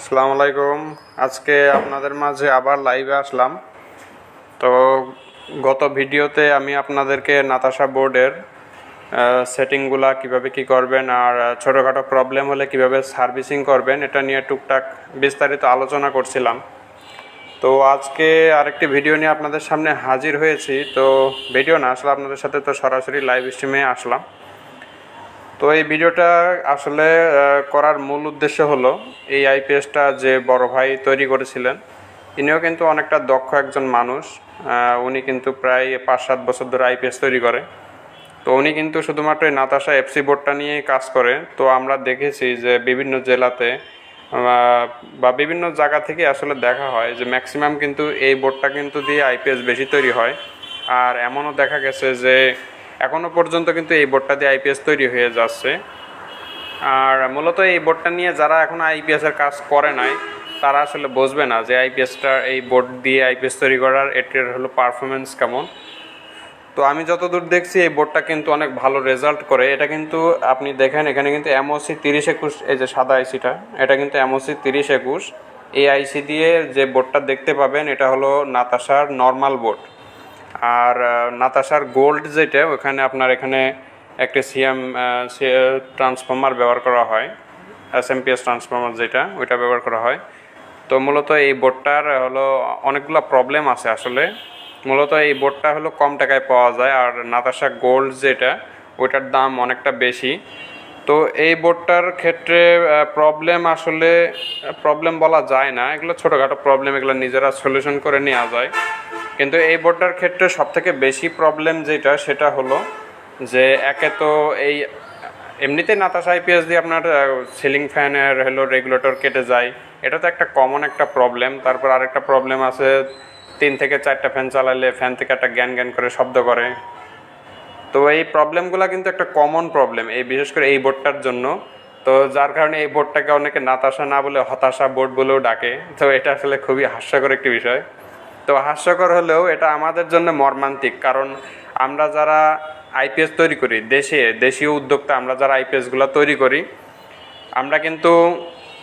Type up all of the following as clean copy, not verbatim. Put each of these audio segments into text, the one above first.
আসসালামু আলাইকুম। আজকে আপনাদের মাঝে আবার লাইভে আসলাম। তো গত ভিডিওতে আমি আপনাদেরকে নাতাশা বোর্ডের সেটিংগুলা কিভাবে কি করবেন আর ছোটোখাটো প্রবলেম হলে কিভাবে সার্ভিসিং করবেন এটা নিয়ে টুকটাক বিস্তারিত আলোচনা করছিলাম। তো আজকে আরেকটি ভিডিও নিয়ে আপনাদের সামনে হাজির হয়েছি। তো ভিডিও না আসলে আপনাদের সাথে তো সরাসরি লাইভ স্ট্রিমে আসলাম। তো এই ভিডিওটা আসলে করার মূল উদ্দেশ্য হলো এই আইপিএসটা যে বড় ভাই তৈরি করেছিলেন, ইনিও কিন্তু অনেকটা দক্ষ একজন মানুষ। উনি কিন্তু প্রায় 5-7 বছর ধরে আইপিএস তৈরি করে। তো উনি কিন্তু শুধুমাত্র এই নাতাশা এফসি বোর্ডটা নিয়েই কাজ করে। তো আমরা দেখেছি যে বিভিন্ন জেলাতে বা বিভিন্ন জায়গা থেকে আসলে দেখা হয় যে ম্যাক্সিমাম কিন্তু এই বোর্ডটা কিন্তু দিয়ে আইপিএস বেশি তৈরি হয়। আর এমনও দেখা গেছে যে এখনও পর্যন্ত কিন্তু এই বোর্ডটা দিয়ে আইপিএস তৈরি হয়ে যাচ্ছে। আর মূলত এই বোর্ডটা নিয়ে যারা এখন আইপিএসের কাজ করে নাই তারা আসলে বুঝবে না যে আইপিএসটা এই বোর্ড দিয়ে আইপিএস তৈরি করার এটার হলো পারফরমেন্স কেমন। তো আমি যতদূর দেখছি এই বোর্ডটা কিন্তু অনেক ভালো রেজাল্ট করে। এটা কিন্তু আপনি দেখেন এখানে কিন্তু এমওসি 3021, এই যে সাদা আইসিটা, এটা কিন্তু এমওসি 3021। এই আইসি দিয়ে যে বোর্ডটা দেখতে পাবেন এটা হলো নাতাশার নর্মাল বোর্ড। আর নাতাশার গোল্ড যেটা, ওখানে আপনার এখানে একটি সিএম ট্রান্সফর্মার ব্যবহার করা হয়, এসএমপিএস ট্রান্সফর্মার যেটা, ওইটা ব্যবহার করা হয়। তো মূলত এই বোর্ডটার হলো অনেকগুলো প্রবলেম আছে আসলে। মূলত এই বোর্ডটা হলো কম টাকায় পাওয়া যায়, আর নাতাশা গোল্ড যেটা ওইটার দাম অনেকটা বেশি। তো এই বোর্ডটার ক্ষেত্রে প্রবলেম বলা যায় না, এগুলো ছোটোখাটো প্রবলেম, এগুলো নিজেরা সলিউশন করে নেওয়া যায়। কিন্তু এই বোর্ডটার ক্ষেত্রে সবথেকে বেশি প্রবলেম যেটা, সেটা হলো যে একে তো এই এমনিতেই নাতাশা আইপিএস দিয়ে আপনার সিলিং ফ্যানের হলো রেগুলেটর কেটে যায়, এটা তো একটা কমন একটা প্রবলেম। তারপর আরেকটা প্রবলেম আছে, 3 থেকে 4টা ফ্যান চালালে ফ্যান থেকে একটা গ্যান গ্যান করে শব্দ করে। তো এই প্রবলেমগুলো কিন্তু একটা কমন প্রবলেম, এই বিশেষ করে এই বোর্ডটার জন্য। তো যার কারণে এই বোর্ডটাকে অনেকে নাতাশা না বলে হতাশা বোর্ড বলেও ডাকে। তো এটা আসলে খুবই হাস্যকর একটি বিষয়। তো হাস্যকর হলেও এটা আমাদের জন্য মর্মান্তিক, কারণ আমরা যারা আইপিএস তৈরি করি, দেশীয় উদ্যোক্তা আমরা যারা আইপিএসগুলো তৈরি করি, আমরা কিন্তু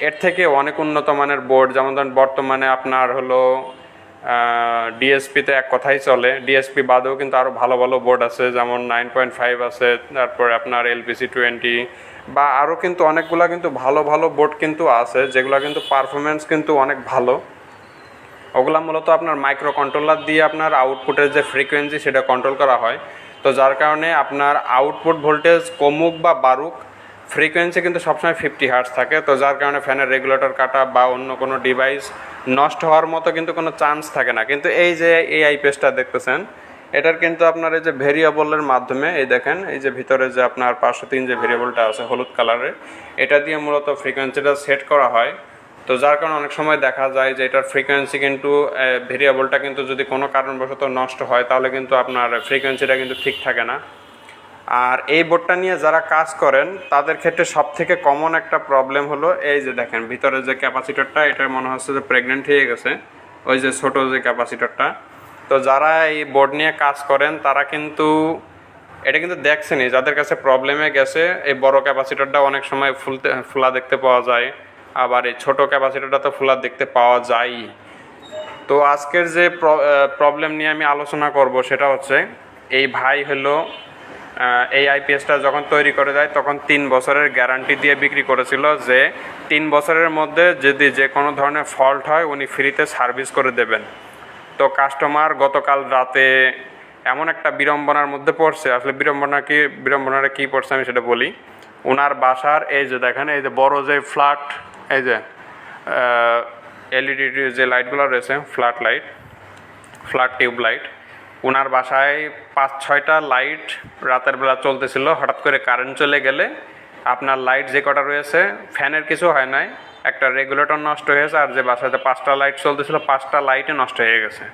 এর থেকে অনেক উন্নত মানের বোর্ড, যেমন ধরেন বর্তমানে আপনার হলো ডিএসপিতে এক কথাই চলে, ডিএসপি বাদেও কিন্তু আরও ভালো ভালো বোর্ড আছে, যেমন 9.5 আছে, তারপরে আপনার এলপিসি 20 বা আরও কিন্তু অনেকগুলো কিন্তু ভালো ভালো বোর্ড কিন্তু আছে, যেগুলো কিন্তু পারফরমেন্স কিন্তু অনেক ভালো। ওগুলা মূলত আপনার মাইক্রো কন্ট্রোলার দিয়ে আপনার আউটপুটের যে ফ্রিকোয়েন্সি সেটা কন্ট্রোল করা হয়। তো যার কারণে আপনার আউটপুট ভোল্টেজ কমুক বা বাড়ুক, ফ্রিকোয়েন্সি কিন্তু সবসময় 50 হার্টজ থাকে। তো যার কারণে ফ্যানের রেগুলেটর কাটা বা অন্য কোনো ডিভাইস নষ্ট হওয়ার মতো কিন্তু কোনো চান্স থাকে না। কিন্তু এই যে এই আইপিএসটা দেখতেছেন, এটার কিন্তু আপনার এই যে ভেরিয়েবলের মাধ্যমে, এই দেখেন এই যে ভিতরে যে আপনার 503 যে ভেরিয়েবলটা আছে হলুদ কালারের, এটা দিয়ে মূলত ফ্রিকোয়েন্সিটা সেট করা হয়। তো যার কারণে অনেক সময় দেখা যায় যে এটার ফ্রিকোয়েন্সি কিন্তু ভেরিয়েবলটা কিন্তু যদি কোনো কারণবশত নষ্ট হয় তাহলে কিন্তু আপনার ফ্রিকোয়েন্সিটা কিন্তু ঠিক থাকে না। আর এই বোর্ডটা নিয়ে যারা কাজ করেন তাদের ক্ষেত্রে সব থেকে কমন একটা প্রবলেম হলো এই যে দেখেন ভিতরে যে ক্যাপাসিটরটা, এটা মনে হচ্ছে যে প্রেগনেন্ট হয়ে গেছে, ওই যে ছোট যে ক্যাপাসিটরটা। তো যারা এই বোর্ড নিয়ে কাজ করেন তারা কিন্তু এটা কিন্তু দেখছেনই, যাদের কাছে প্রবলেমে গেছে এই বড় ক্যাপাসিটরটা অনেক সময় ফুলা দেখতে পাওয়া যায়, আবার এই ছোট ক্যাপাসিটরটা তো ফুলা দেখতে পাওয়া যায়ই। তো আজকের যে প্রবলেম নিয়ে আমি আলোচনা করব সেটা হচ্ছে, এই ভাই হলো এই আইপিএসটা যখন তৈরি করে দেয় তখন 3 বছরের গ্যারান্টি দিয়ে বিক্রি করেছিল, যে 3 বছরের মধ্যে যদি যে কোনো ধরনের ফল্ট হয় উনি ফ্রিতে সার্ভিস করে দেবেন। তো কাস্টমার গতকাল রাতে এমন একটা বিড়ম্বনার মধ্যে পড়ছে, আসলে বিড়ম্বনাটা কী পড়ছে আমি সেটা বলি। ওনার বাসার এই যে দেখেন এই যে বড় যে ফ্ল্যাট, এই যে এলইডি যে লাইটগুলো রয়েছে, ফ্ল্যাট টিউব লাইট, ওনার বাসায় 5-6টা লাইট রাতের বেলা চলতেছিল। হঠাৎ করে কারেন্ট চলে গেলে আপনার লাইট যে কটা রয়েছে, ফ্যানের কিছু হয় নাই, একটা রেগুলেটর নষ্ট হয়েছে, আর যে বাসাতে 5টা লাইট চলতেছিল 5টা লাইটই নষ্ট হয়ে গেছে।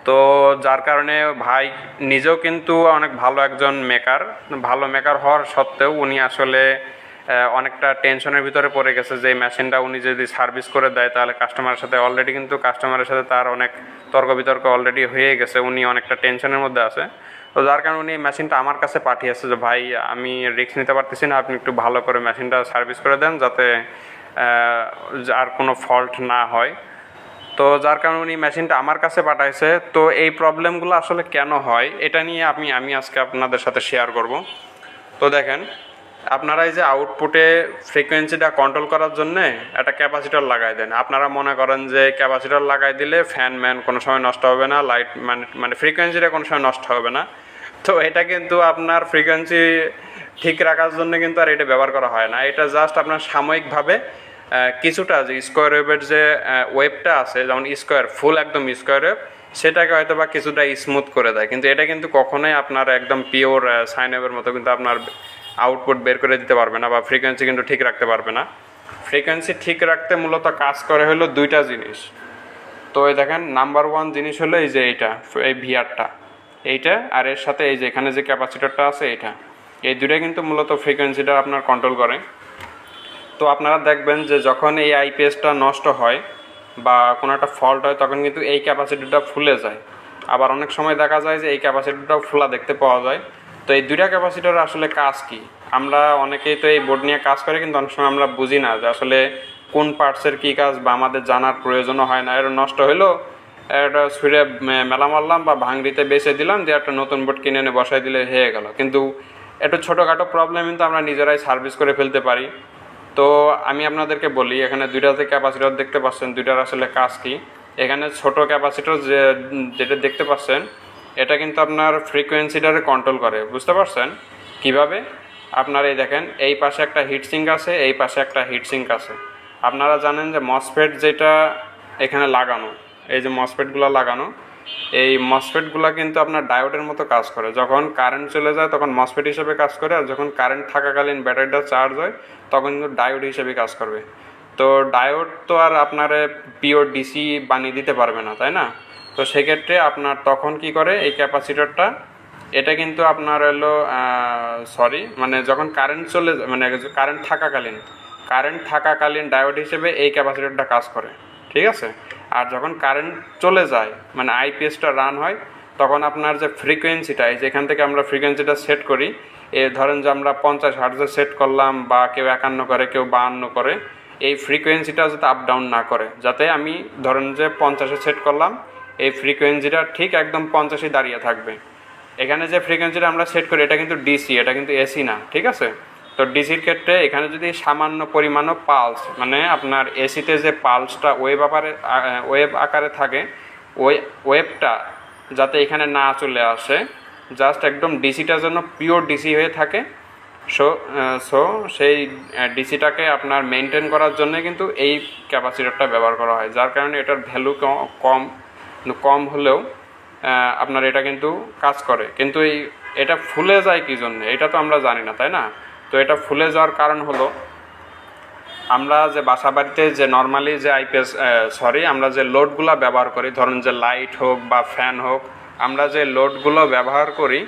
তো যার কারণে ভাই নিজেও কিন্তু অনেক ভালো একজন মেকার হওয়ার সত্ত্বেও উনি আসলে অনেকটা টেনশনের ভিতরে পড়ে গেছে যে মেশিনটা উনি যদি সার্ভিস করে দেয় তাহলে কাস্টমারের সাথে তার অনেক তর্ক বিতর্ক অলরেডি হয়ে গেছে, উনি অনেকটা টেনশনের মধ্যে আছে। তো যার কারণে উনি মেশিনটা আমার কাছে পাঠিয়েছে যে ভাই আমি রিস্ক নিতে পারতেছি না, আপনি একটু ভালো করে মেশিনটা সার্ভিস করে দেন যাতে আর কোনো ফল্ট না হয়। তো যার কারণে উনি মেশিনটা আমার কাছে পাঠাইছে। তো এই প্রবলেমগুলো আসলে কেন হয় এটা নিয়ে আমি আজকে আপনাদের সাথে শেয়ার করব। তো দেখেন, আপনারা এই যে আউটপুটে ফ্রিকোয়েন্সিটা কন্ট্রোল করার জন্যে একটা ক্যাপাসিটর লাগাই দেন। আপনারা মনে করেন যে ক্যাপাসিটর লাগাই দিলে ফ্যান কোনো সময় নষ্ট হবে না, লাইট মানে ফ্রিকোয়েন্সিটা কোনো সময় নষ্ট হবে না। তো এটা কিন্তু আপনার ফ্রিকোয়েন্সি ঠিক রাখার জন্য কিন্তু আর এটা ব্যবহার করা হয় না। এটা জাস্ট আপনার সাময়িকভাবে কিছুটা যে স্কোয়ার ওয়েভের যে ওয়েভটা আছে, যেমন স্কোয়ার ফুল একদম স্কোয়ার ওয়েভ, সেটাকে হয়তো বা কিছুটা স্মুথ করে দেয়। কিন্তু এটা কিন্তু কখনোই আপনার একদম পিওর সাইন ওয়েভের মতো কিন্তু আপনার আউটপুট বের করে দিতে পারবে না, বা ফ্রিকোয়েন্সি কিন্তু ঠিক রাখতে পারবে না। ফ্রিকোয়েন্সি ঠিক রাখতে মূলত কাজ করে হলো দুইটা জিনিস। তো এই দেখেন, নাম্বার ওয়ান জিনিস হলো এই যে এইটা, এই ভিআরটা, এইটা, আর এর সাথে এই যে এখানে যে ক্যাপাসিটরটা আছে এইটা, এই দুইটা কিন্তু মূলত ফ্রিকোয়েন্সিটা আপনার কন্ট্রোল করে। তো আপনারা দেখবেন যে যখন এই আইপিএসটা নষ্ট হয় বা কোনো একটা ফল্ট হয়, তখন কিন্তু এই ক্যাপাসিটিটা ফুলে যায়। আবার অনেক সময় দেখা যায় যে এই ক্যাপাসিটিটাও খোলা দেখতে পাওয়া যায়। তো এই দুইটা ক্যাপাসিটার আসলে কাজ কি? আমরা অনেকেই তো এই বোর্ড নিয়ে কাজ করে, কিন্তু অনেক সময় আমরা বুঝি না যে আসলে কোন পার্টসের কী কাজ, বা আমাদের জানার প্রয়োজনও হয় না। এটা নষ্ট হলো, একটা ছুঁড়ে মেলা মারলাম বা ভাঙড়িতে বেচে দিলাম, দিয়ে একটা নতুন বোর্ড কিনে এনে বসাই দিলে হয়ে গেল। কিন্তু একটু ছোটোখাটো প্রবলেম কিন্তু আমরা নিজেরাই সার্ভিস করে ফেলতে পারি। তো আমি আপনাদেরকে বলি, এখানে দুইটাতে ক্যাপাসিটর দেখতে পাচ্ছেন, দুইটার আসলে কাজ কি। এখানে ছোট ক্যাপাসিটর যেটা দেখতে পাচ্ছেন, এটা কিন্তু আপনার ফ্রিকোয়েন্সিটারে কন্ট্রোল করে। বুঝতে পারছেন কিভাবে? আপনার এই দেখেন, এই পাশে একটা হিটসিঙ্ক আছে, এই পাশে একটা হিটসিঙ্ক আছে। আপনারা জানেন যে মসফেট যেটা এখানে লাগানো, এই যে মসফেটগুলো লাগানো, এই মসফেটগুলো কিন্তু আপনার ডায়োডের মতো কাজ করে। যখন কারেন্ট চলে যায় তখন মসফেট হিসেবে কাজ করে, আর যখন কারেন্ট থাকাকালীন ব্যাটারিটা চার্জ হয় তখন কিন্তু ডায়োড হিসেবে কাজ করবে। তো ডায়োড তো আর আপনার পিওর ডিসি বানিয়ে দিতে পারবে না, তাই না? তো সেক্ষেত্রে আপনার তখন কি করে, এই ক্যাপাসিটরটা, এটা কিন্তু আপনার হলো মানে যখন কারেন্ট চলে মানে কারেন্ট থাকাকালীন ডায়োড হিসেবে এই ক্যাপাসিটরটা কাজ করে, ঠিক আছে? আর যখন কারেন্ট চলে যায়, মানে আইপিএসটা রান হয়, তখন আপনার যে ফ্রিকোয়েন্সিটা, এই যে এখান থেকে আমরা ফ্রিকোয়েন্সিটা সেট করি, ধরেন যে আমরা 50 হার্টজে সেট করলাম, বা কেউ 51 করে, কেউ 52 করে, এই ফ্রিকোয়েন্সিটা যাতে আপ ডাউন না করে, যাতে আমি ধরেন যে 50-এ সেট করলাম, এই ফ্রিকোয়েন্সিটা ঠিক একদম 50-ই দাঁড়িয়ে থাকবে। এখানে যে ফ্রিকোয়েন্সিটা আমরা সেট করি, এটা কিন্তু ডিসি, এটা কিন্তু এসি না, ঠিক আছে? তো ডিসির ক্ষেত্রে এখানে যদি সামান্য পরিমাণও পালস, মানে আপনার এসিতে যে পালসটা ওয়েভ আকারে থাকে, ওই ওয়েভটা যাতে এখানে না চলে আসে, জাস্ট একদম ডিসিটার জন্য পিওর ডিসি হয়ে থাকে। সো সেই ডিসিটাকে আপনার মেনটেন করার জন্য কিন্তু এই ক্যাপাসিটরটা ব্যবহার করা হয়, যার কারণে এটার ভ্যালু কম হলেও আপনার এটা কিন্তু কাজ করে। কিন্তু এটা ফুলে যায় কী জন্য, এটা তো আমরা জানি না, তাই না? তো এটা ফুলে যাওয়ার কারণ হলো, আমরা যে বাসা বাড়িতে যে নর্মালি যে আমরা যে লোডগুলো ব্যবহার করি, ধরুন যে লাইট হোক বা ফ্যান হোক, আমরা যে লোডগুলো ব্যবহার করি,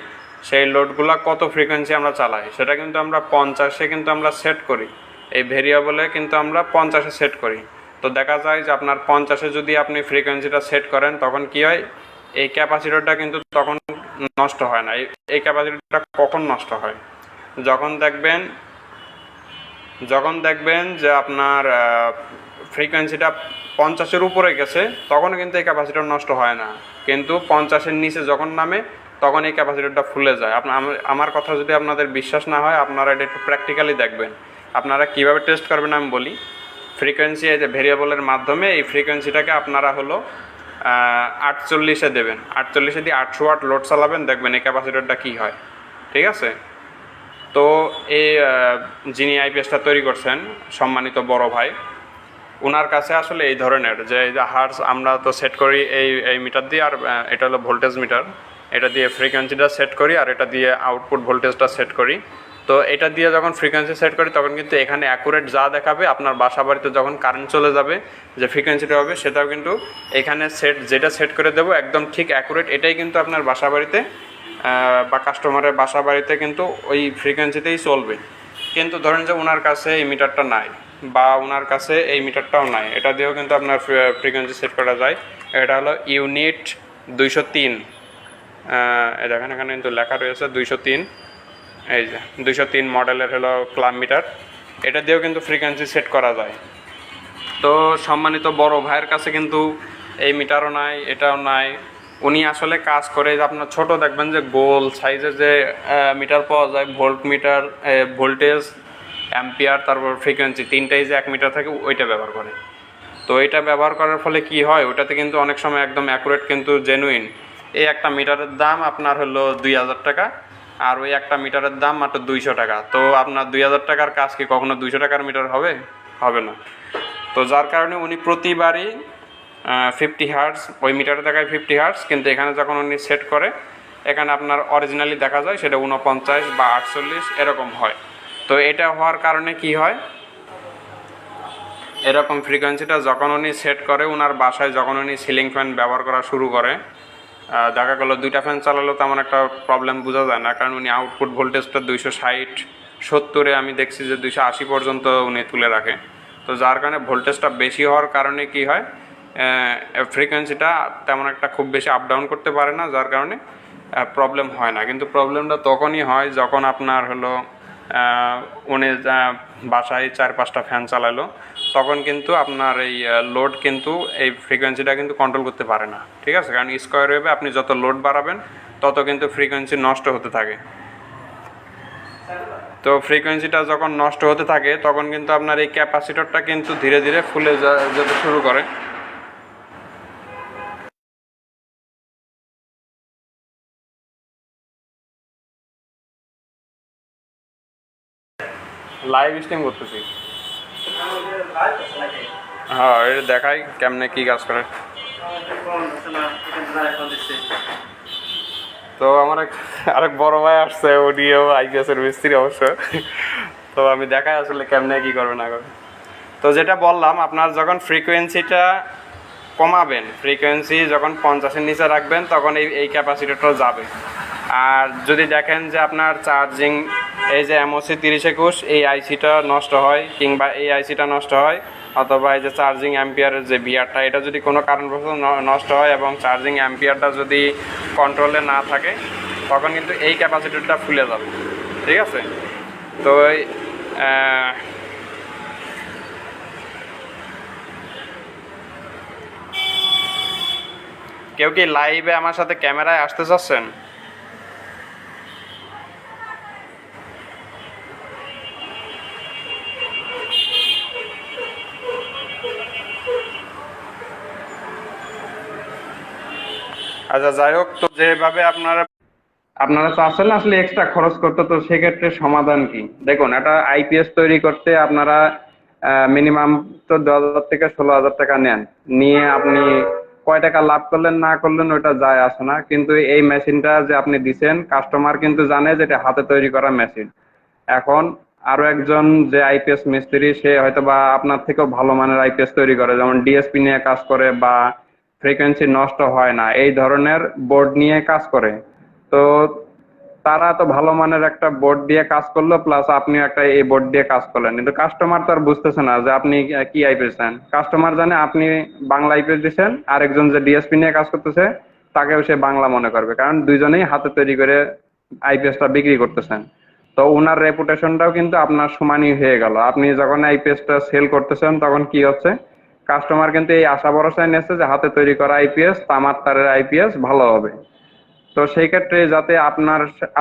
সেই লোডগুলো কত ফ্রিকোয়েন্সি আমরা চালাই, সেটা কিন্তু আমরা 50-এ কিন্তু আমরা সেট করি। এই ভেরিয়েবলে কিন্তু আমরা 50-এ সেট করি। তো দেখা যায় যে আপনার 50-এ যদি আপনি ফ্রিকোয়েন্সিটা সেট করেন, তখন কি হয়, এই ক্যাপাসিটরটা কিন্তু তখন নষ্ট হয় না। এই ক্যাপাসিটরটা কখন নষ্ট হয়? যখন দেখবেন যে আপনার ফ্রিকোয়েন্সিটা 50-এর উপরে গেছে, তখনও কিন্তু এই ক্যাপাসিটর নষ্ট হয় না। কিন্তু 50-এর নিচে যখন নামে, তখন এই ক্যাপাসিটরটা ফুলে যায়। আমার কথা যদি আপনাদের বিশ্বাস না হয়, আপনারা এটা একটু প্র্যাকটিক্যালি দেখবেন। আপনারা কীভাবে টেস্ট করবেন আমি বলি। ফ্রিকোয়েন্সি এই যে ভেরিয়েবলের মাধ্যমে এই ফ্রিকোয়েন্সিটাকে আপনারা হলো 48-এ দেবেন। 48-এ দিয়ে 800 ওয়াট লোড চালাবেন, দেখবেন এই ক্যাপাসিটরটা কী হয়, ঠিক আছে? তো এই যিনি আইপিএসটা তৈরি করছেন, সম্মানিত বড় ভাই, ওনার কাছে আসলে এই ধরনের যে হার্টস আমরা তো সেট করি এই মিটার দিয়ে, আর এটা হলো ভোল্টেজ মিটার, এটা দিয়ে ফ্রিকোয়েন্সিটা সেট করি, আর এটা দিয়ে আউটপুট ভোল্টেজটা সেট করি। তো এটা দিয়ে যখন ফ্রিকোয়েন্সি সেট করি, তখন কিন্তু এখানে অ্যাকুরেট যা দেখাবে, আপনার বাসা বাড়িতে যখন কারেন্ট চলে যাবে, যে ফ্রিকোয়েন্সিটা হবে, সেটাও কিন্তু এখানে যেটা সেট করে দেবো একদম ঠিক অ্যাকুরেট, এটাই কিন্তু আপনার বাসা বাড়িতে বা কাস্টমারের বাসা বাড়িতে কিন্তু ওই ফ্রিকোয়েন্সিতেই চলবে। কিন্তু ধরেন যে ওনার কাছে এই মিটারটা নাই, বা ওনার কাছে এই মিটারটাও নাই, এটা দিয়েও কিন্তু আপনার ফ্রিকোয়েন্সি সেট করা যায়। এটা হলো ইউনিট 203, দেখেন এখানে কিন্তু লেখা রয়েছে 203, এই যে 203 মডেলের হলো ক্লাব মিটার। এটা দিয়েও কিন্তু ফ্রিকোয়েন্সি সেট করা যায়। তো সম্মানিত বড় ভাইয়ের কাছে কিন্তু এই মিটারও নাই, এটাও নাই। উনি আসলে কাজ করে যে আপনার ছোট দেখবেন যে গোল সাইজের যে মিটার পাওয়া যায়, ভোল্ট মিটার, ভোল্টেজ, অ্যাম্পিয়ার, তারপর ফ্রিকোয়েন্সি, তিনটাই যে 1 মিটার থাকে ওইটা ব্যবহার করে। তো এটা ব্যবহার করার ফলে কি হয়, ওটাতে কিন্তু অনেক সময় একদম অ্যাকুরেট কিন্তু জেনুইন। এই একটা মিটারের দাম আপনার হলো 2000 টাকা, আর ওই একটা মিটারের দাম মাত্র 200 টাকা। তো আপনার 2000 টাকার কাজ কি কখনো 200 টাকার মিটার হবে? হবে না। তো যার কারণে উনি প্রতিবারই 50 হার্টজ, ওই মিটারে দেখায় 50 হার্টজ, কিন্তু এখানে যখন উনি সেট করে এখানে আপনার অরিজিনালি দেখা যায় সেটা 49 বা 48 এরকম হয়। তো এটা হওয়ার কারণে কি হয়, এরকম ফ্রিকোয়েন্সিটা যখন উনি সেট করে ওনার বাসায়, যখন উনি সিলিং ফ্যান ব্যবহার করা শুরু করে, দেখা গেলো 2টা ফ্যান চালালেও তেমন একটা প্রবলেম বোঝা যায় না, কারণ উনি আউটপুট ভোল্টেজটা 260-70-এ আমি দেখছি যে 280 পর্যন্ত উনি তুলে রাখে। তো যার কারণে ভোল্টেজটা বেশি হওয়ার কারণে কি হয়, ফ্রিকোয়েন্সিটা তেমন একটা খুব বেশি আপ ডাউন করতে পারে না, যার কারণে প্রবলেম হয় না। কিন্তু প্রবলেমটা তখনই হয় যখন আপনার হলো উনি বাসায় 4-5টা ফ্যান চালালো, তখন কিন্তু আপনার এই লোড কিন্তু এই ফ্রিকোয়েন্সিটা কিন্তু কন্ট্রোল করতে পারে না, ঠিক আছে? কারণ স্কোয়ার ওয়েভে আপনি যত লোড বাড়াবেন তত কিন্তু ফ্রিকোয়েন্সি নষ্ট হতে থাকে। তো ফ্রিকোয়েন্সিটা যখন নষ্ট হতে থাকে তখন কিন্তু আপনার এই ক্যাপাসিটরটা কিন্তু ধীরে ধীরে ফুলে যেতে শুরু করে। লাইভ স্ট্রিম করতেছি, হ্যাঁ এটা দেখাই কেমনে কি কাজ করে। তো আমার আরেক বড় ভাই আসছে, উনিও আইপিএসের মিস্ত্রি অবশ্য। তো আমি দেখাই আসলে কেমনে কি করবে না করবে। তো যেটা বললাম, আপনার যখন ফ্রিকোয়েন্সিটা কমাবেন, ফ্রিকোয়েন্সি যখন 50-এর নিচে রাখবেন, তখন এই ক্যাপাসিটরটা যাবে। আর যদি দেখেন যে আপনার চার্জিং, এই যে এমওসি 3021 এই আইসিটা নষ্ট হয়, কিংবা এই আইসিটা নষ্ট হয়, অথবা এই যে চার্জিং অ্যাম্পিয়ারের যে বিয়ারটা, এটা যদি কোনো কারণবশত নষ্ট হয় এবং চার্জিং অ্যাম্পিয়ারটা যদি কন্ট্রোলে না থাকে, তখন কিন্তু এই ক্যাপাসিটরটা ফুলে যাবে, ঠিক আছে? তো কেউ কি লাইভে আমার সাথে ক্যামেরায় আসতে চাচ্ছেন? আচ্ছা, যাই হোক, তো যেভাবে আপনারা চাচ্ছেন আসলে এক্সট্রা খরচ করতে, তো সেক্ষেত্রে সমাধান কি? দেখুন, একটা আইপিএস তৈরি করতে আপনারা মিনিমাম তো 10,000 থেকে 16,000 টাকা নেন। নিয়ে আপনি কয় টাকা লাভ করলেন না করলেন ওটা যায় আসে না, কিন্তু এই মেশিনটা যে আপনি দিচ্ছেন, কাস্টমার কিন্তু জানে যে এটা হাতে তৈরি করা মেশিন। এখন আরো একজন যে আইপিএস মিস্ত্রি, সে হয়তো বা আপনার থেকেও ভালো মানের আইপিএস তৈরি করে, যেমন ডিএসপি নিয়ে কাজ করে বা ফ্রিকোয়েন্সি নষ্ট হয় না এই ধরনের বোর্ড নিয়ে কাজ করে। তো তারা তো ভালো মানের একটা বোর্ড দিয়ে কাজ করলো, প্লাস আপনি একটা এই বোর্ড দিয়ে কাজ করলেন, কিন্তু কাস্টমার তো আর বুঝতেছে না যে আপনি কি আইপিএস দেন। কাস্টমার জানে আপনি বাংলা আইপিএস দিচ্ছেন, আরেকজন যে ডিএসপি নিয়ে কাজ করতেছে তাকেও সে বাংলা মনে করবে, কারণ দুইজনেই হাতে তৈরি করে আইপিএসটা বিক্রি করতেছেন। তো ওনার রেপুটেশনটাও কিন্তু আপনার সমানই হয়ে গেল। আপনি যখন আইপিএসটা সেল করতেছেন তখন কি হচ্ছে, কাস্টমার কিন্তু এই আশা ভরসায় নিচ্ছে যে হাতে তৈরি করা আইপিএস, তামার তারের আইপিএস ভালো হবে। তো সেই ক্ষেত্রে যাতে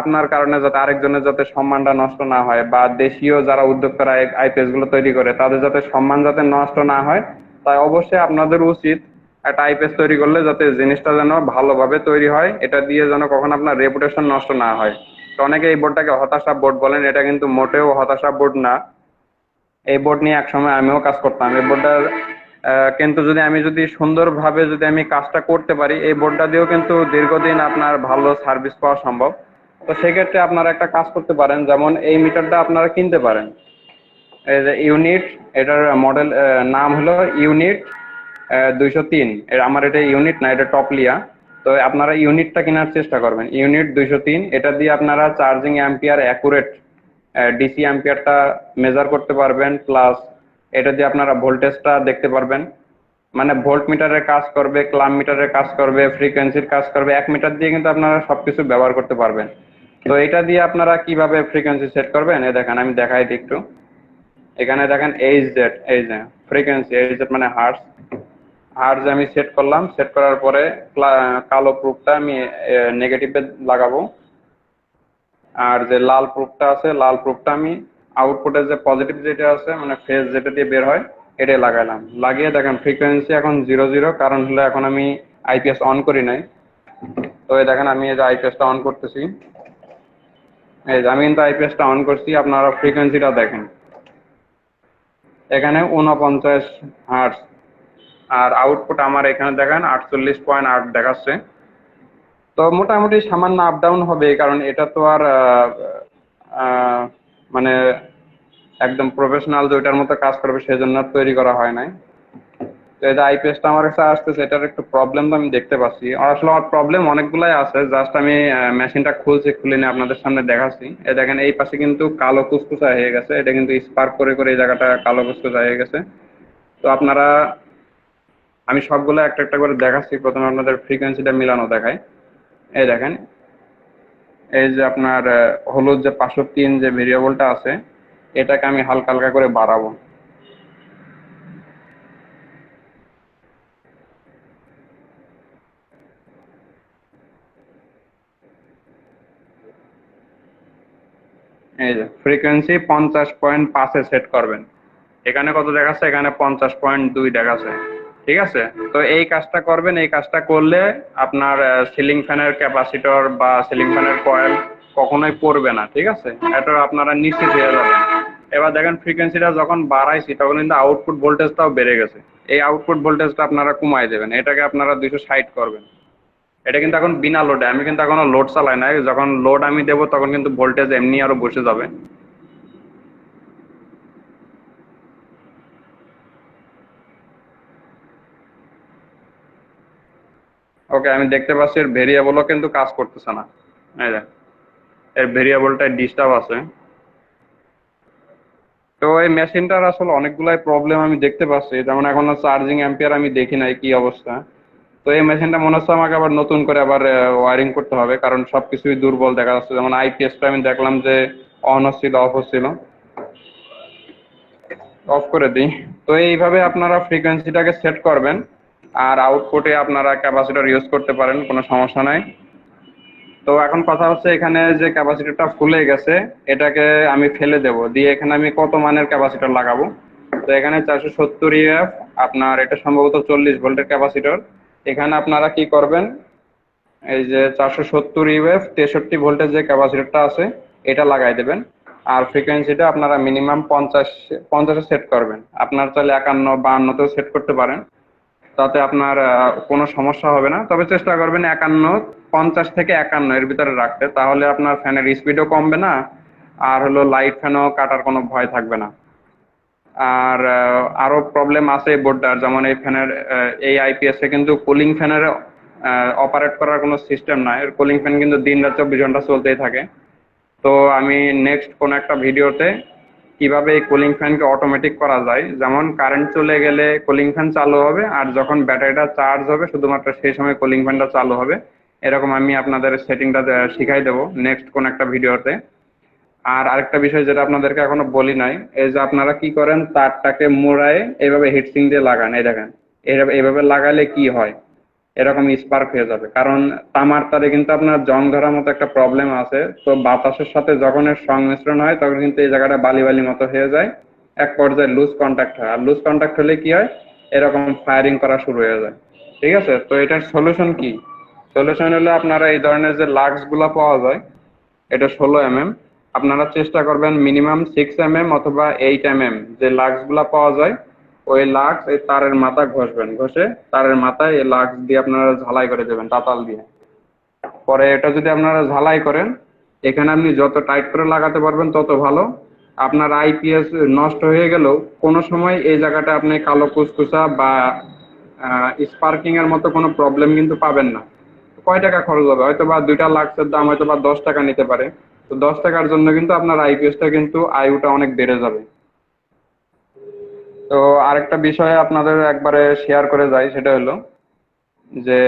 আপনার কারণে যাতে আরেকজনের যাতে সম্মানটা নষ্ট না হয়, বা দেশীয় যারা উদ্যোক্তারা আইপিএস গুলো তৈরি করে তাদের যাতে সম্মান যাতে নষ্ট না হয়, তাই অবশ্যই আপনাদের উচিত একটা আইপিএস তৈরি করলে যাতে জিনিসটা যেন ভালোভাবে তৈরি হয়, এটা দিয়ে যেন কখনো আপনার রেপুটেশন নষ্ট না হয়। তো অনেকে এই বোর্ডটাকে হতাশা বোর্ড বলেন, এটা কিন্তু মোটেও হতাশা বোর্ড না। এই বোর্ড নিয়ে একসময় আমিও কাজ করতাম। এই বোর্ডটা কিন্তু যদি সুন্দরভাবে যদি আমি কাজটা করতে পারি, এই বোর্ডটা দিয়েও কিন্তু দীর্ঘদিন আপনার ভালো সার্ভিস পাওয়া সম্ভব। তো সেক্ষেত্রে আপনারা একটা কাজ করতে পারেন, যেমন এই মিটারটা আপনারা কিনতে পারেন। এই যে ইউনিট, এটার মডেল নাম হলো ইউনিট 203। আমার এটা ইউনিট না, এটা টপলিয়া। তো আপনারা ইউনিটটা কেনার চেষ্টা করবেন, ইউনিট 203। এটা দিয়ে আপনারা চার্জিং অ্যাম্পিয়ার অ্যাকুরেট ডিসি অ্যাম্পিয়ারটা মেজার করতে পারবেন, প্লাস এটা দিয়ে আপনারা ভোল্টেজটা দেখতে পারবেন। মানে ভোল্ট মিটারের কাজ করবে, ক্লাম মিটারের কাজ করবে, ফ্রিকোয়েন্সির কাজ করবে, 1 মিটার দিয়ে কিন্তু আপনারা সবকিছু ব্যবহার করতে পারবেন। তো এটা দিয়ে আপনারা কিভাবে ফ্রিকোয়েন্সি সেট করবেন, দেখেন আমি দেখাই দিই একটু। এখানে দেখেন এইচ জেড, এই যে ফ্রিকোয়েন্সি, এইচ জেড মানে হার্টজ, হার্টজ আমি সেট করলাম। সেট করার পরে কালো প্রুফটা আমি নেগেটিভে লাগাবো, আর যে লাল প্রুফটা আছে লাল প্রুফটা আমি আউটপুটের যে পজিটিভ যেটা আছে মানে ফেজ যেটা দিয়ে বের হয় এটাই লাগালাম। লাগিয়ে দেখেন ফ্রিকোয়েন্সি এখন 0 0, কারণ হলো এখন আমি আইপিএস অন করি নাই। তো এই দেখেন আমি এই যে আইপিএসটা অন করতেছি, এই যে আমি কিন্তু আইপিএসটা অন করছি, আপনারা ফ্রিকোয়েন্সিটা দেখেন এখানে 49 হার্টজ, আর আউটপুট আমার এখানে দেখেন 48.8 দেখাচ্ছে। তো মোটামুটি সামান্য আপ ডাউন হবে, কারণ এটা তো আর আহ, মানে একদম প্রফেশনাল যে ওইটার মতো কাজ করবে সেজন্য আর তৈরি করা হয় নাই। তো এই যে আইপিএসটা আমার কাছে আসতেছে, এটার একটু প্রবলেম তো আমি দেখতে পাচ্ছি। আর আসলে আমার প্রবলেম অনেকগুলাই আছে, জাস্ট আমি মেশিনটা খুলছি, খুলে নিয়ে আপনাদের সামনে দেখাচ্ছি। এই দেখেন এই পাশে কিন্তু কালো কুচকুচা হয়ে গেছে, এটা কিন্তু স্পার্ক করে করে এই জায়গাটা কালো কুচকুচা হয়ে গেছে। তো আপনারা, আমি সবগুলো একটা একটা করে দেখাচ্ছি। প্রথমে আপনাদের ফ্রিকোয়েন্সিটা মিলানো দেখায়। এই দেখেন এই যে আপনার হলুদ যে 503 যে ভেরিয়েবলটা আছে এটাকে আমি হালকা হালকা করে বাড়াবো। এই যে ফ্রিকোয়েন্সি 50.5-এ সেট করবেন। এখানে কত দেখাচ্ছে? এখানে 50.2 দেখাচ্ছে। ঠিক আছে, তো এই কাজটা করবেন। এই কাজটা করলে আপনার সিলিং ফ্যানের ক্যাপাসিটর বা সিলিং ফ্যানের কয়েল কখনোই পড়বে না। ঠিক আছে, এটা আপনারা নিশ্চিত হয়ে যাবেন। এবার দেখেন ফ্রিকোয়েন্সিটা যখন বাড়াইছি তখন কিন্তু আউটপুট ভোল্টেজটাও বেড়ে গেছে। এই আউটপুট ভোল্টেজটা আপনারা কমাই দেবেন, এটাকে আপনারা 260 করবেন। এটা কিন্তু এখন বিনা লোডে, আমি কিন্তু এখনো লোড চালাই নাই। যখন লোড আমি দেবো তখন কিন্তু ভোল্টেজ এমনি আরো বসে যাবে। ওকে, আমি দেখতে পাচ্ছি এর ভেরিয়েবলও কিন্তু কাজ করতেছে না। এই দেখ, এর ভেরিয়েবলটা ডিস্টার্ব আছে। তো এই মেশিনটার আসলে অনেকগুলাই প্রবলেম আমি দেখতে পাচ্ছি, যেমন এখনো চার্জিং অ্যাম্পিয়ার আমি দেখি নাই কি অবস্থা। তো এই মেশিনটা মনে হচ্ছে আমাকে আবার নতুন করে আবার ওয়ারিং করতে হবে, কারণ সবকিছুই দুর্বল দেখা যাচ্ছে। যেমন আইপিএসটা আমি দেখলাম যে অন হচ্ছিল, অফ হচ্ছিল। অফ করে দিই। তো এইভাবে আপনারা ফ্রিকোয়েন্সিটাকে সেট করবেন, আর আউটপুটে আপনারা ক্যাপাসিটর ইউজ করতে পারেন, কোনো সমস্যা নাই। তো এখন কথা হচ্ছে এখানে যে ক্যাপাসিটরটা ফুলে গেছে এটাকে আমি ফেলে দেব, দিয়ে এখানে আমি কত মানের ক্যাপাসিটর লাগাবো। তো এখানে 470 ইউএফ, আপনার এটা সম্ভবত 40 ভোল্টের ক্যাপাসিটর। এখানে আপনারা কি করবেন, এই যে 470 ইউএফ 63 ভোল্টের যে ক্যাপাসিটরটা আছে এটা লাগাই দেবেন। আর ফ্রিকোয়েন্সিটা আপনারা মিনিমাম 50 সেট করবেন। আপনার চাইলে 51 52-তেও সেট করতে পারেন, তাতে আপনার কোনো সমস্যা হবে না। তবে চেষ্টা করবেন 50 থেকে 51 এর ভিতরে রাখতে, তাহলে আপনার ফ্যানের স্পিডও কমবে না, আর হলো লাইট ফ্যানও কাটার কোনো ভয় থাকবে না। আর আরো প্রবলেম আছে এই বোর্ডটার, যেমন এই ফ্যানের এই আইপিএস এ কিন্তু কুলিং ফ্যানের অপারেট করার কোনো সিস্টেম নাই। এর কুলিং ফ্যান কিন্তু দিন রাত 24 ঘন্টা চলতেই থাকে। তো আমি নেক্সট কোন একটা ভিডিওতে কিভাবে এই কুলিং ফ্যানকে অটোমেটিক করা যায়, যেমন কারেন্ট চলে গেলে কুলিং ফ্যান চালু হবে আর যখন ব্যাটারিটা চার্জ হবে শুধুমাত্র সেই সময় কুলিং ফ্যানটা চালু হবে, এরকম আমি আপনাদের সেটিংটা শিখাই দেবো নেক্সট কোন একটা ভিডিওতে। আর আরেকটা বিষয় যেটা আপনাদেরকে এখনো বলি নাই, এই যে আপনারা কি করেন, তারটাকে মোড়ায় এইভাবে হিটসিং দিয়ে লাগান। এই দেখেন এইভাবে লাগালে কি হয়, এরকম স্পার্ক হয়ে যাবে। কারণ তামার তারে কিন্তু আপনার জং ধরার মতো একটা প্রবলেম আছে। তো বাতাসের সাথে যখন এর সংমিশ্রণ হয় তখন কিন্তু এই জায়গাটা বালি বালি মতো হয়ে যায়, এক পর্যায়ে লুজ কন্টাক্ট হয়। আর লুজ কন্টাক্ট হলে কি হয়, এরকম ফায়ারিং করা শুরু হয়ে যায়। ঠিক আছে, তো এটার সলিউশন কি? সলিউশন হলো আপনারা এই ধরনের যে লাক্স গুলা পাওয়া যায়, এটা 16 mm, আপনারা চেষ্টা করবেন মিনিমাম 6 mm অথবা 8 mm যে লাক্স গুলা পাওয়া যায়, ওই লাক্স এই তারের মাথা ঘষবেন, ঘষে তারের মাথায় এই লাক্স দিয়ে আপনারা ঝালাই করে দেবেন তাতাল দিয়ে। পরে এটা যদি আপনারা ঝালাই করেন, এখানে আপনি যত টাইট করে লাগাতে পারবেন তত ভালো। আপনার আইপিএস নষ্ট হয়ে গেলেও কোনো সময় এই জায়গাটা আপনি কালো কুচকুচা বা স্পার্কিং এর মতো কোনো প্রবলেম কিন্তু পাবেন না। কয় টাকা খরচ হবে? হয়তো বা 2টা লাক্সের দাম হয়তো বা 10 টাকা নিতে পারে। তো 10 টাকার জন্য কিন্তু আপনার আইপিএসটা কিন্তু আয়ুটা অনেক বেড়ে যাবে। তো আরেকটা বিষয় আপনাদের একবারে শেয়ার করে যাই, সেটা হলো যে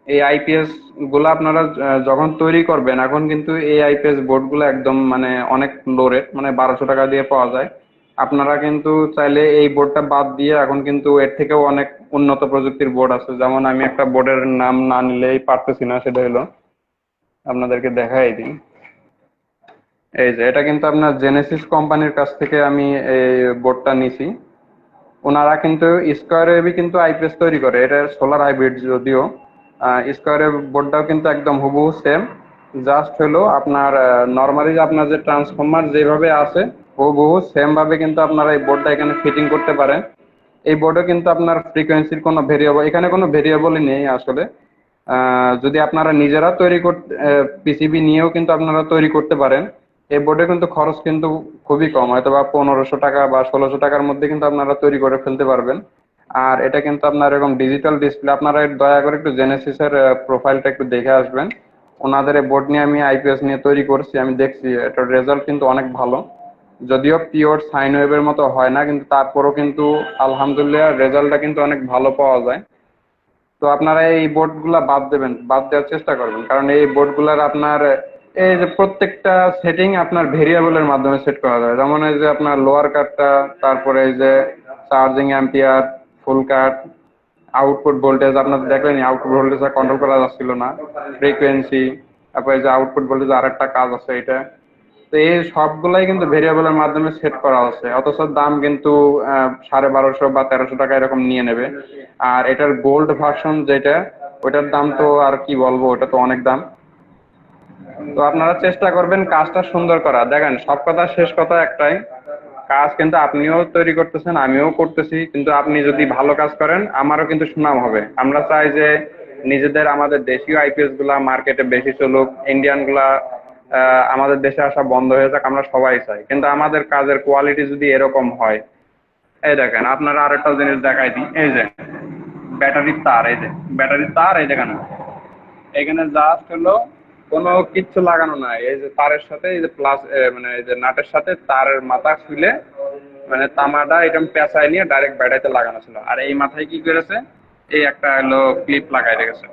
এই আইপিএস গুলো আপনারা যখন তৈরি করবেন, এখন কিন্তু এই আইপিএস বোর্ড গুলো একদম মানে অনেক লো রেট, মানে 1200 টাকা দিয়ে পাওয়া যায়। আপনারা কিন্তু চাইলে এই বোর্ডটা বাদ দিয়ে এখন কিন্তু এর থেকেও অনেক উন্নত প্রযুক্তির বোর্ড আছে, যেমন আমি একটা বোর্ডের নাম না নিলেই পারতেছি না, সেটা হলো আপনাদেরকে দেখাই দিই। এই যে এটা কিন্তু আপনার জেনেসিস কোম্পানির কাছ থেকে আমি এই বোর্ডটা নিছি। ওনারা কিন্তু স্কোয়ার ওয়েভই কিন্তু আইপিএস তৈরি করে, এটা সোলার হাইব্রিড যদিও। স্কোয়ার ওয়েভ বোর্ডটাও কিন্তু একদম হুবহু সেম, জাস্ট হলো আপনার নর্মালি আপনার যে ট্রান্সফরমার যেভাবে আছে হুবহু সেম ভাবে কিন্তু আপনারা এই বোর্ডটা এখানে ফিটিং করতে পারেন। এই বোর্ডে কিন্তু আপনার ফ্রিকোয়েন্সির কোনো ভেরিয়েবল, এখানে কোনো ভেরিয়েবলই নেই আসলে। যদি আপনারা নিজেরা তৈরি করতে পিসিবি নিয়েও কিন্তু আপনারা তৈরি করতে পারেন। এই বোর্ডে কিন্তু খরচ কিন্তু খুবই কম, হয়তো বা 1500 টাকা বা 1600 টাকার মধ্যে কিন্তু আপনারা তৈরি করে ফেলতে পারবেন। আর এটা কিন্তু আপনার এরকম ডিজিটাল ডিসপ্লে, আপনারা দয়া করে একটু জেনেসিসের প্রোফাইলটা একটু দেখে আসবেন। ওনাদের এই বোর্ড নিয়ে আমি আইপিএস নিয়ে তৈরি করছি, আমি দেখছি এটার রেজাল্ট কিন্তু অনেক ভালো। যদিও পিওর সাইন ওয়েভের মতো হয় না, কিন্তু তারপরও কিন্তু আলহামদুলিল্লাহ রেজাল্টটা কিন্তু অনেক ভালো পাওয়া যায়। তো আপনারা এই বোর্ডগুলা বাদ দেবেন, বাদ দেওয়ার চেষ্টা করবেন, কারণ এই বোর্ডগুলার আপনার এই যে প্রত্যেকটা সেটিং আপনার ভেরিয়েবলের মাধ্যমে সেট করা যায়, যেমন এই যে আপনার লোয়ার কাটটা, তারপরে এই যে চার্জিং অ্যাম্পিয়ার, ফুল কাট, আউটপুট ভোল্টেজ আপনার দেখলেন আউটপুট ভোল্টেজটা কন্ট্রোল করা যাচ্ছিল না, ফ্রিকোয়েন্সি, তারপরে যে আউটপুট ভোল্টেজ আরেকটা কাজ আছে এটা। তো এই সবগুলাই কিন্তু ভেরিয়েবলের মাধ্যমে সেট করা আছে, অথচ দাম কিন্তু 1250 বা 1300 টাকা এরকম নিয়ে নেবে। আর এটার গোল্ড ভার্সন যেটা, ওটার দাম তো আর কি বলবো, ওটা তো অনেক দাম। তো আপনারা চেষ্টা করবেন কাজটা সুন্দর করা। দেখেন সব কথা শেষ কথা একটাই, কাজ কিন্তু আপনিও তৈরি করতেছেন আমিও করতেছি, কিন্তু আপনি যদি ভালো কাজ করেন আমারও কিন্তু সুনাম হবে। আমরা চাই যে নিজেদের আমাদের দেশীয় আইপিএস গুলা মার্কেটে বেশি চলুক, ইন্ডিয়ান গুলা আমাদের দেশে আসা বন্ধ হয়ে যাক, আমরা সবাই চাই, কিন্তু আমাদের কাজের কোয়ালিটি যদি এরকম হয়। এই দেখেন আপনারা আরেকটা জিনিস দেখাই দিই, এই যে ব্যাটারির তার, এই যে ব্যাটারির তার, এই দেখেন এখানে জাস্ট হলো কোনো কিচ্ছু লাগানো নাই, এই যে তারের সাথে এই যে প্লাস, মানে এই যে নাটের সাথে তারের মাথা খুলে, মানে তামাটা এরকম পেঁচায় নিয়ে ডাইরেক্ট ব্যাটারিতে লাগানো ছিল, আর এই মাথায় কি করেছে, এই একটা হলো ক্লিপ লাগাই রেখেছে।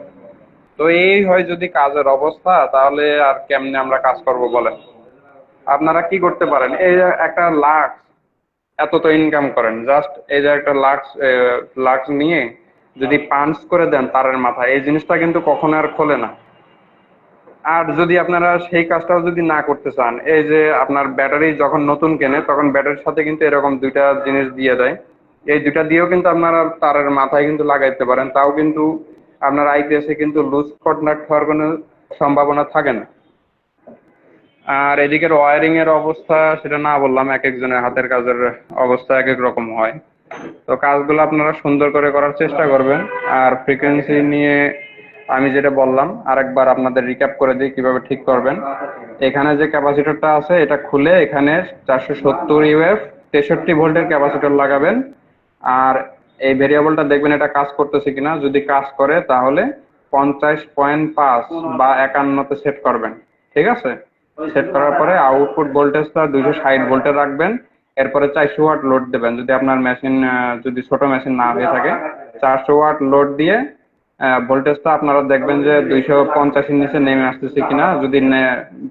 তো এই হয় যদি কাজের অবস্থা, তাহলে আর কেমনে আমরা কাজ করব বলেন। আপনারা কি করতে পারেন, এই যে একটা লাক্স, এত তো ইনকাম করেন, জাস্ট এই যে একটা লাক্স, লাক্স নিয়ে যদি পাঞ্চ করে দেন তারের মাথায়, এই জিনিসটা কিন্তু কখনো আর খোলে না। আর যদি আপনারা সেই কাজটাও যদি না করতে চান, এই যে আপনার ব্যাটারি যখন নতুন কেনে তখন ব্যাটারির সাথে কিন্তু এরকম দুইটা জিনিস দিয়ে দেয়, এই দুইটা দিয়েও কিন্তু আপনারা তারের মাথায় কিন্তু লাগাইতে পারেন, তাও কিন্তু আপনার আইপিএস এ কিন্তু লুজ কন্ডাক্ট হওয়ার কোনো সম্ভাবনা থাকে না। আর এদিকের ওয়ারিং এর অবস্থা সেটা না বললাম, এক একজনের হাতের কাজের অবস্থা এক এক রকম হয়। তো কাজগুলো আপনারা সুন্দর করে করার চেষ্টা করবেন। আর ফ্রিকোয়েন্সি নিয়ে আমি যেটা বললাম আরেকবার আপনাদের রিক্যাপ করে দিই কিভাবে ঠিক করবেন। এখানে যে ক্যাপাসিটরটা আছে এটা খুলে এখানে 470 ইউএফ 63 ভোল্টের ক্যাপাসিটর লাগাবেন। আর এই ভেরিয়েবলটা দেখবেন এটা কাজ করতেছে কিনা, যদি কাজ করে তাহলে 50.5 বা 51-তে সেট করবেন। ঠিক আছে, সেট করার পরে আউটপুট ভোল্টেজটা 260 ভোল্টে রাখবেন। এরপরে 400 ওয়াট লোড দেবেন, যদি আপনার মেশিন যদি ছোট মেশিন না হয়ে থাকে। 400 ওয়াট লোড দিয়ে ভোল্টেজটা আপনারা দেখবেন যে 250-এর নিচে নেমে আসতেছে কিনা, যদি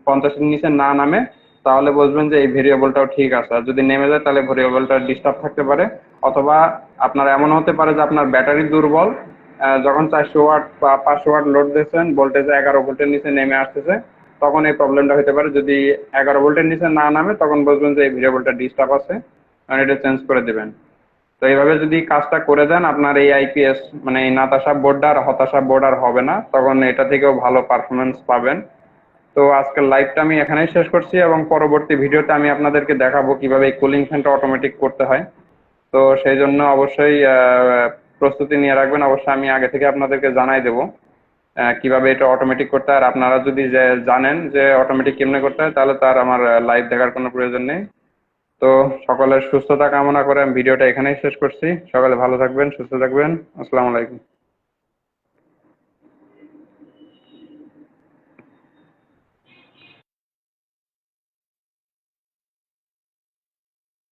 50-এর নিচে না নামে তাহলে বুঝবেন যে এই ভেরিয়েবলটাও ঠিক আছে, আর যদি নেমে যায় তাহলে ভেরিয়েবলটা ডিস্টার্ব থাকতে পারে। অথবা আপনার এমন হতে পারে যে আপনার ব্যাটারি দুর্বল, যখন 400 ওয়াট বা 500 ওয়াট লোড দিচ্ছেন ভোল্টেজ 11 ভোল্টের নিচে নেমে আসতেছে, তখন এই প্রবলেমটা হতে পারে। যদি 11 ভোল্টের নিচে না নামে তখন বুঝবেন যে এই ভেরিয়েবলটা ডিস্টার্ব আছে, আর এটা চেঞ্জ করে দেবেন। তো এইভাবে যদি কাজটা করে দেন আপনার এই আইপিএস, মানে এই নাতাশা বোর্ড আর হতাশা বোর্ড আর হবে না, তখন এটা থেকেও ভালো পারফরমেন্স পাবেন। তো আজকের লাইভটা আমি এখানেই শেষ করছি, এবং পরবর্তী ভিডিওতে আমি আপনাদেরকে দেখাবো কিভাবে এই কুলিং ফ্যানটা অটোমেটিক করতে হয়। তো সেই জন্য অবশ্যই প্রস্তুতি নিয়ে রাখবেন, অবশ্যই আমি আগে থেকে আপনাদেরকে জানাই দেবো কিভাবে এটা অটোমেটিক করতে হয়। আর আপনারা যদি জানেন যে অটোমেটিক কেমনে করতে হয়, তাহলে তার আমার লাইভ দেখার কোনো প্রয়োজন নেই। তো সকলের সুস্থতা কামনা করে আমি ভিডিওটা এখানেই শেষ করছি। সকলে ভালো থাকবেন, সুস্থ থাকবেন। আসসালামু আলাইকুম।